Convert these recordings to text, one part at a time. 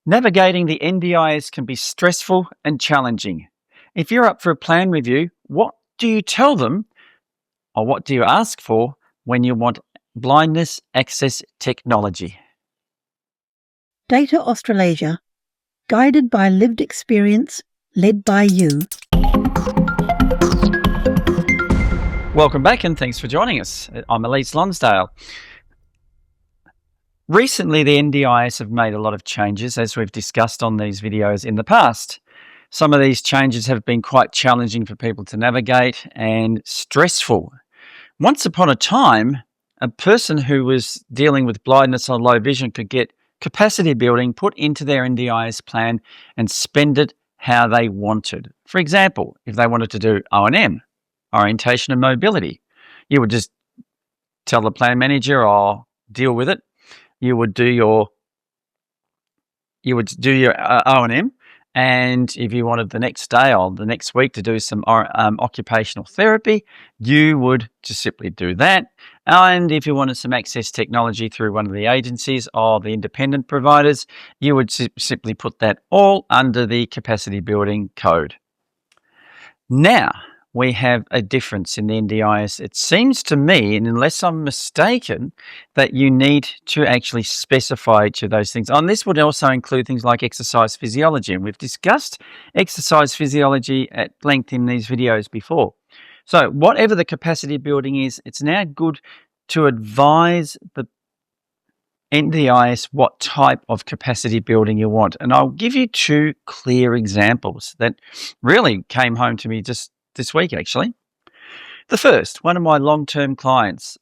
Navigating the NDIS can be stressful and challenging. If you're up for a plan review, what do you tell them or what do you ask for when you want blindness access technology? Data Australasia, guided by lived experience, led by you. Welcome back and thanks for joining us. I'm Elise Lonsdale. Recently, the NDIS have made a lot of changes, as we've discussed on these videos in the past. Some of these changes have been quite challenging for people to navigate and stressful. Once upon a time, a person who was dealing with blindness or low vision could get capacity building put into their NDIS plan and spend it how they wanted. For example, if they wanted to do O&M, orientation and mobility, you would just tell the plan manager, "I'll deal with it." You would do your O&M, and if you wanted the next day or the next week to do some occupational therapy, you would just simply do that. And if you wanted some access technology through one of the agencies or the independent providers, you would simply put that all under the capacity building code. Now, we have a difference in the NDIS. It seems to me, and unless I'm mistaken, that you need to actually specify each of those things. And this would also include things like exercise physiology. And we've discussed exercise physiology at length in these videos before. So whatever the capacity building is, it's now good to advise the NDIS what type of capacity building you want. And I'll give you two clear examples that really came home to me just this week, actually. The first, one of my long-term clients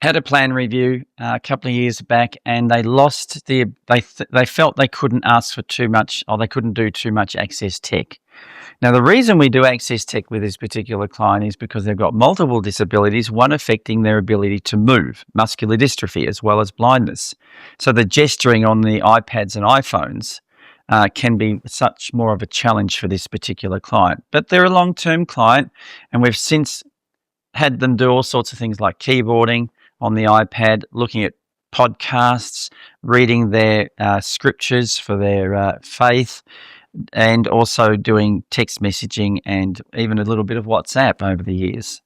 had a plan review a couple of years back, and they lost they felt they couldn't ask for too much, or they couldn't do too much access tech. Now, the reason we do access tech with this particular client is because they've got multiple disabilities, one affecting their ability to move, muscular dystrophy, as well as blindness. So the gesturing on the iPads and iPhones can be such more of a challenge for this particular client. But they're a long-term client, and we've since had them do all sorts of things like keyboarding on the iPad, looking at podcasts, reading their scriptures for their faith, and also doing text messaging and even a little bit of WhatsApp over the years.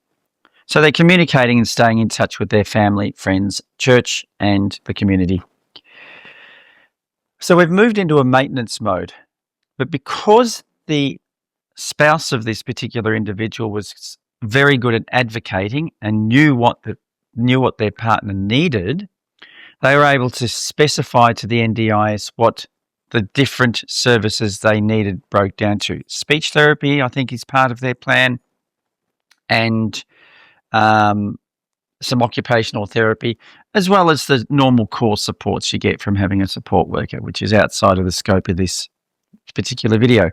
So they're communicating and staying in touch with their family, friends, church, and the community. So we've moved into a maintenance mode, but because the spouse of this particular individual was very good at advocating and knew what their partner needed, they were able to specify to the NDIS what the different services they needed broke down to. Speech therapy, I think, is part of their plan, and some occupational therapy, as well as the normal core supports you get from having a support worker, which is outside of the scope of this particular video.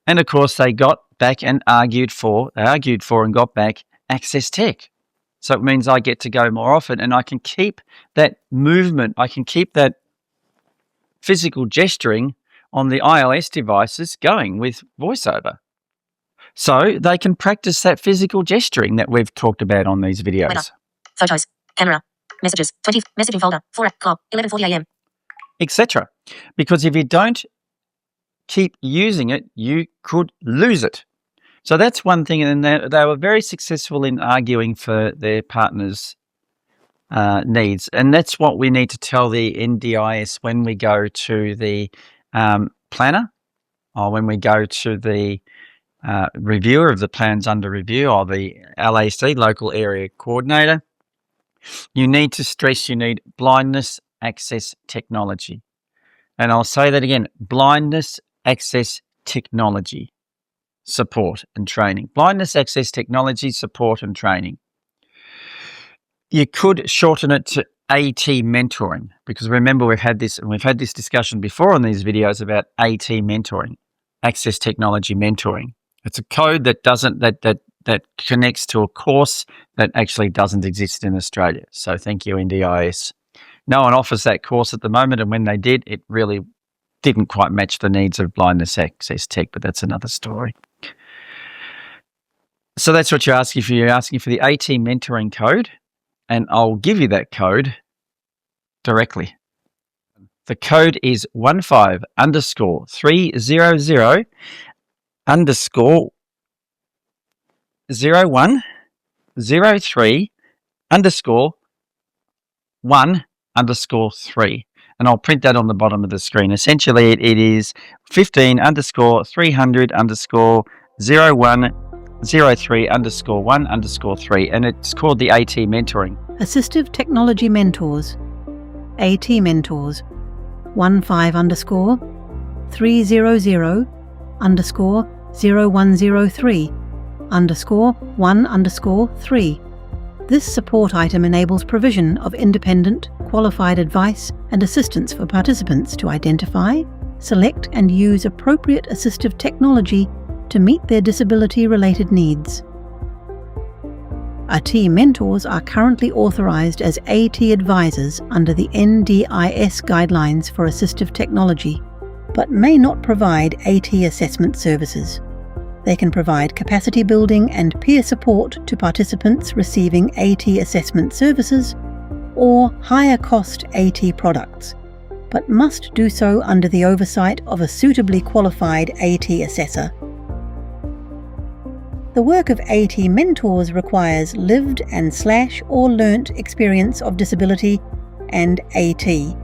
And of course, they got back and argued for and got back access tech. So it means I get to go more often, and I can keep that movement, I can keep that physical gesturing on the iOS devices going with VoiceOver. So they can practice that physical gesturing that we've talked about on these videos. Weather, photos, camera, messages, 20, messaging folder, 4 o'clock, 11:40 a.m. etc. Because if you don't keep using it, you could lose it. So that's one thing, and they were very successful in arguing for their partner's needs, and that's what we need to tell the NDIS when we go to the planner, or when we go to the reviewer of the plans under review, or the LAC, local area coordinator. You need to stress you need blindness access technology. And I'll say that again, blindness access technology support and training. Blindness access technology support and training. You could shorten it to AT mentoring, because remember we've had this discussion before on these videos about AT mentoring, access technology mentoring. It's a code that that connects to a course that actually doesn't exist in Australia. So thank you, NDIS. No one offers that course at the moment, and when they did, it really didn't quite match the needs of blindness access tech, but that's another story. So that's what you're asking for. You're asking for the AT mentoring code, and I'll give you that code directly. The code is 15_300 underscore 0103 underscore 1_3. And I'll print that on the bottom of the screen. Essentially, it is 15_300_0103_1_3, and it's called the AT Mentoring. Assistive Technology Mentors, AT Mentors, 15_300_0103_1_3. This support item enables provision of independent, qualified advice and assistance for participants to identify, select and use appropriate assistive technology to meet their disability-related needs. AT mentors are currently authorised as AT advisors under the NDIS guidelines for assistive technology, but may not provide AT assessment services. They can provide capacity building and peer support to participants receiving AT assessment services or higher cost AT products, but must do so under the oversight of a suitably qualified AT assessor. The work of AT mentors requires lived and / or learnt experience of disability and AT.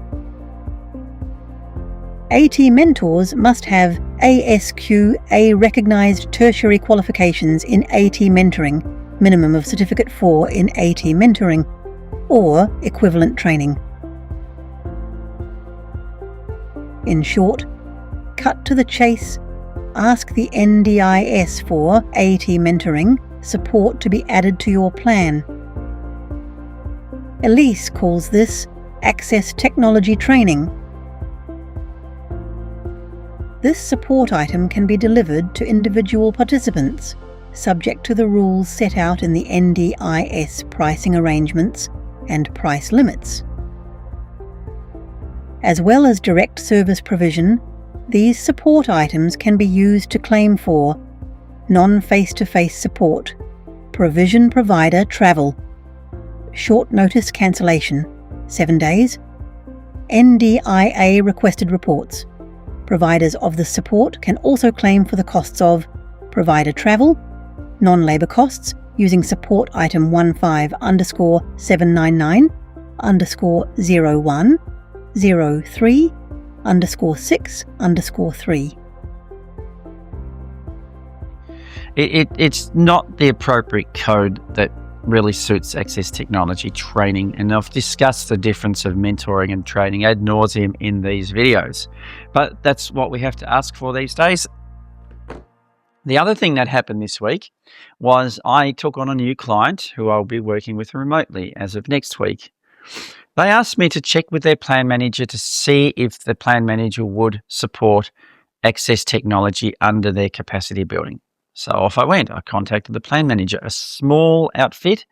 AT mentors must have ASQA recognised tertiary qualifications in AT mentoring, minimum of Certificate 4 in AT mentoring, or equivalent training. In short, cut to the chase, ask the NDIS for AT mentoring support to be added to your plan. Elise calls this Access Technology Training. This support item can be delivered to individual participants, subject to the rules set out in the NDIS pricing arrangements and price limits. As well as direct service provision, these support items can be used to claim for non-face-to-face support, provision provider travel, short notice cancellation, 7 days, NDIA requested reports. Providers of the support can also claim for the costs of provider travel, non-labour costs using support item 15_799_0103_6_3. It's not the appropriate code that really suits Access Technology Training, and I've discussed the difference of mentoring and training ad nauseum in these videos, but that's what we have to ask for these days. The other thing that happened this week was I took on a new client who I'll be working with remotely as of next week. They asked me to check with their plan manager to see if the plan manager would support Access Technology under their capacity building. So off I went. I contacted the plan manager, a small outfit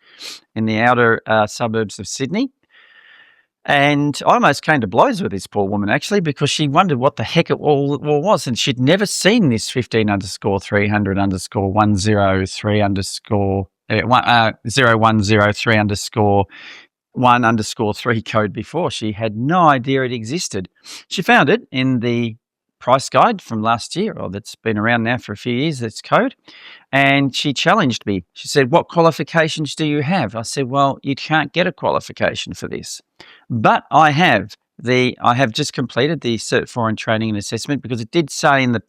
in the outer suburbs of Sydney. And I almost came to blows with this poor woman, actually, because she wondered what the heck it all was. And she'd never seen this 15_300_0103_1_3 code before. She had no idea it existed. She found it in the price guide from last year, or that's been around now for a few years, this code. And she challenged me. She said, "What qualifications do you have?" I said, "Well, you can't get a qualification for this. But I have just completed the Cert 4 in Training and Assessment, because it did say in the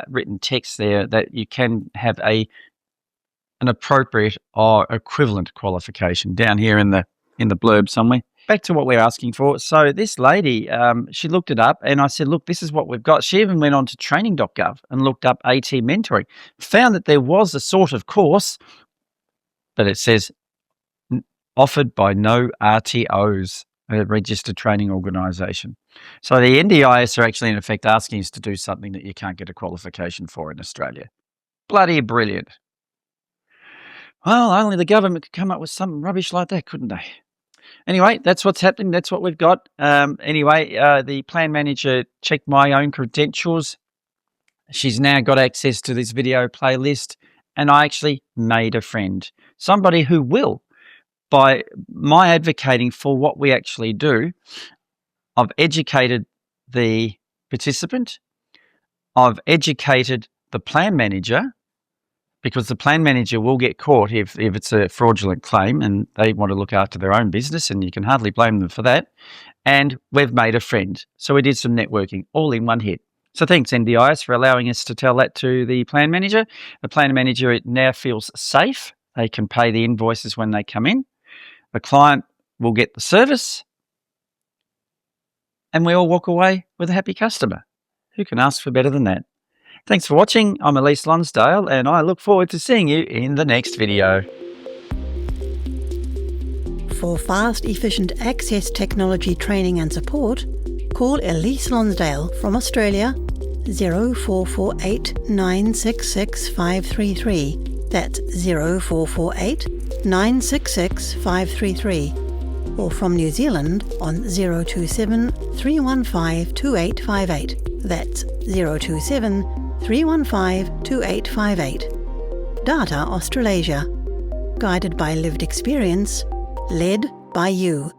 written text there that you can have an appropriate or equivalent qualification down here in the blurb somewhere." Back to what we're asking for. So this lady, she looked it up, and I said, "Look, this is what we've got." She even went on to training.gov and looked up AT mentoring, found that there was a sort of course, but it says offered by no RTOs, a registered training organisation. So the NDIS are actually in effect asking us to do something that you can't get a qualification for in Australia. Bloody brilliant. Well, only the government could come up with something rubbish like that, couldn't they? Anyway, that's what's happening. That's what we've got. The plan manager checked my own credentials. She's now got access to this video playlist, and I actually made a friend, somebody who will, by my advocating for what we actually do, I've educated the participant. I've educated the plan manager, because the plan manager will get caught if it's a fraudulent claim and they want to look after their own business, and you can hardly blame them for that. And we've made a friend. So we did some networking all in one hit. So thanks, NDIS, for allowing us to tell that to the plan manager. The plan manager now feels safe. They can pay the invoices when they come in. The client will get the service. And we all walk away with a happy customer. Who can ask for better than that? Thanks for watching. I'm Elise Lonsdale, and I look forward to seeing you in the next video. For fast, efficient access technology training and support, call Elise Lonsdale from Australia 0448 966 533. That's 0448 966 533. Or from New Zealand on 027 315 2858. That's 027 315 2858. Data Australasia. Guided by lived experience, led by you.